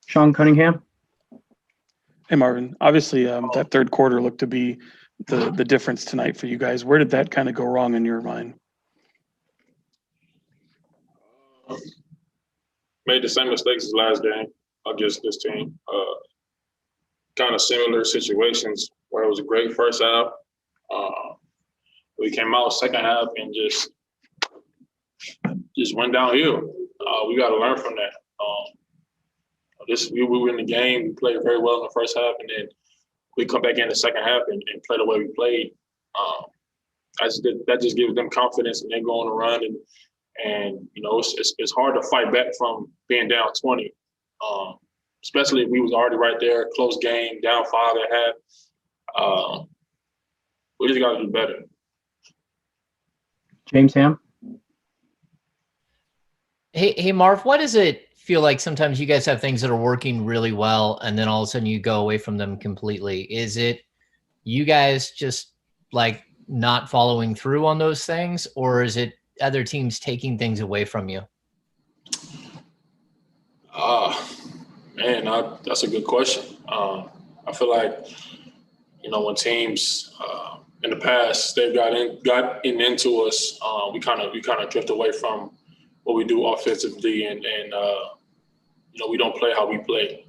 Sean Cunningham. Hey, Marvin. Obviously, that third quarter looked to be the difference tonight for you guys. Where did that kind of go wrong in your mind? Made the same mistakes as last game against this team. Kind of similar situations where it was a great first half. We came out second half and just went downhill. We got to learn from that. We were in the game. We played very well in the first half, and then we come back in the second half and play the way we played. That just gives them confidence, and they go on a run. And you know, it's hard to fight back from being down 20, especially if we was already right there, close game, down 5 at half. We just got to do better. James Ham. Hey, Marv, why does it feel like sometimes you guys have things that are working really well and then all of a sudden you go away from them completely? Is it you guys just like not following through on those things, or is it other teams taking things away from you? Man, that's a good question. I feel like, you know, when teams in the past they've gotten into us, we kind of drift away from what we do offensively, and you know, we don't play how we play.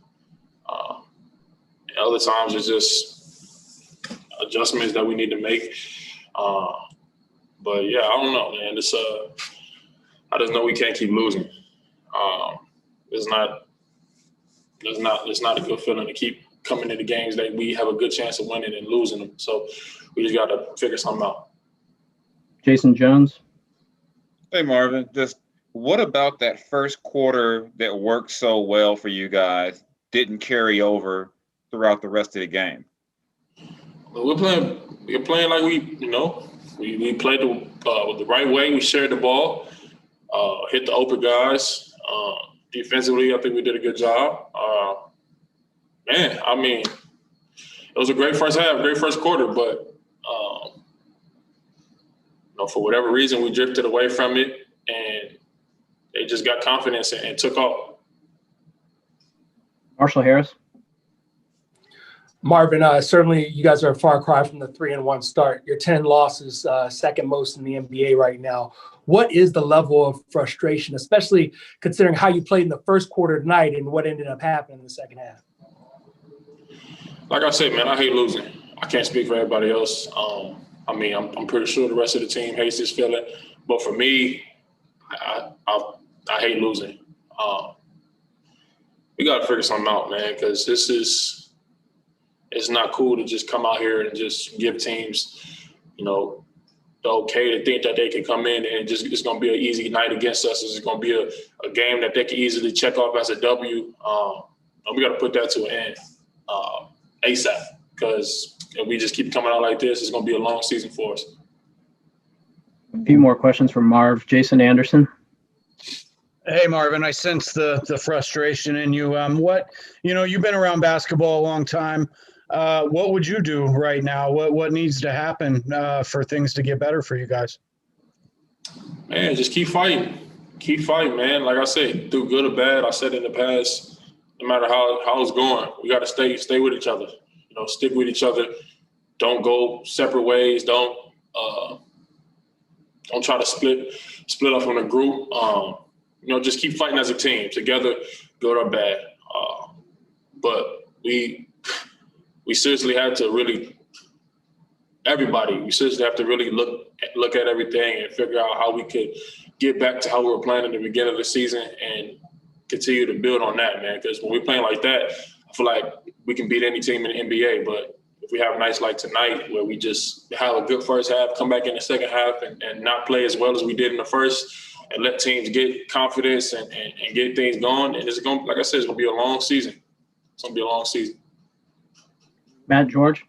And other times it's just adjustments that we need to make. But yeah, I don't know, man. I just know we can't keep losing. It's not a good feeling to keep coming into games that we have a good chance of winning and losing them. So we just got to figure something out. Jason Jones. Hey, Marvin. What about that first quarter that worked so well for you guys didn't carry over throughout the rest of the game? We're playing like we played the right way. We shared the ball, hit the open guys. Defensively, I think we did a good job. Man, I mean, it was a great first half, great first quarter, but you know, for whatever reason, we drifted away from it, and they just got confidence and took off. Marshall Harris. Marvin, certainly you guys are a far cry from the 3-1 start. Your 10 losses, second most in the NBA right now. What is the level of frustration, especially considering how you played in the first quarter tonight and what ended up happening in the second half? Like I said, man, I hate losing. I can't speak for everybody else. I mean, I'm pretty sure the rest of the team hates this feeling. But for me, I hate losing. We got to figure something out, man, because it's not cool to just come out here and just give teams, you know, the okay to think that they can come in and just it's going to be an easy night against us. It's going to be a game that they can easily check off as a W. We got to put that to an end ASAP, because if we just keep coming out like this, it's going to be a long season for us. A few more questions from Marv. Jason Anderson. Hey, Marvin, I sense the frustration in you. You've been around basketball a long time. What would you do right now? What needs to happen for things to get better for you guys? Man, just keep fighting. Keep fighting, man. Like I said, through good or bad, I said in the past, no matter how it's going, we got to stay with each other. You know, stick with each other. Don't go separate ways. Don't try to split up from the group. Just keep fighting as a team together, good or bad. But we seriously have to really, everybody, we seriously have to really look at everything and figure out how we could get back to how we were playing in the beginning of the season and continue to build on that, man. Because when we're playing like that, I feel like we can beat any team in the NBA. But if we have nights like tonight where we just have a good first half, come back in the second half and not play as well as we did in the first, and let teams get confidence and get things going, and it's going, like I said, it's going to be a long season. It's going to be a long season. Matt George.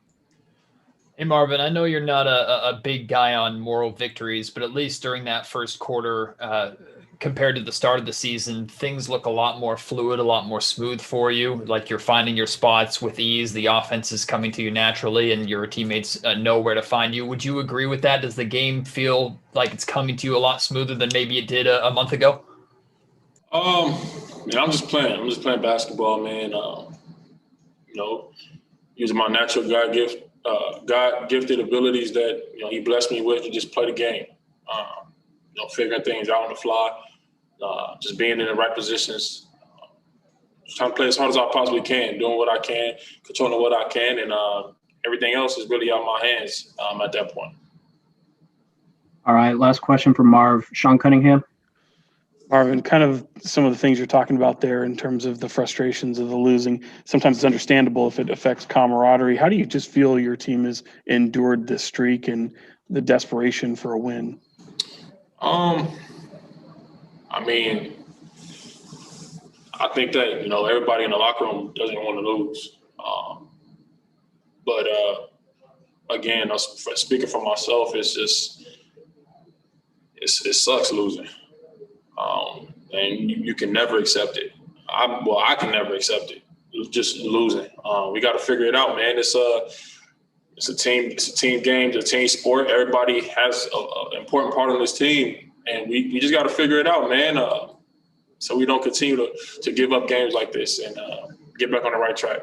Hey, Marvin, I know you're not a big guy on moral victories, but at least during that first quarter, compared to the start of the season, things look a lot more fluid, a lot more smooth for you. Like you're finding your spots with ease. The offense is coming to you naturally, and your teammates know where to find you. Would you agree with that? Does the game feel like it's coming to you a lot smoother than maybe it did a month ago? Man, I'm just playing. I'm just playing basketball, man. Using my natural God gifted abilities that He blessed me with to just play the game. Figuring things out on the fly, just being in the right positions, just trying to play as hard as I possibly can, doing what I can, controlling what I can, and everything else is really out of my hands at that point. All right, last question from Marv. Sean Cunningham. Marvin, kind of some of the things you're talking about there in terms of the frustrations of the losing. Sometimes it's understandable if it affects camaraderie. How do you just feel your team has endured this streak and the desperation for a win? I think that everybody in the locker room doesn't want to lose, but again, speaking for myself, it's just it sucks losing. And you can never accept it. I can never accept it. Just losing. We got to figure it out, man. It's a team game. It's a team sport. Everybody has an important part of this team, and we just got to figure it out, man. So we don't continue to give up games like this and get back on the right track.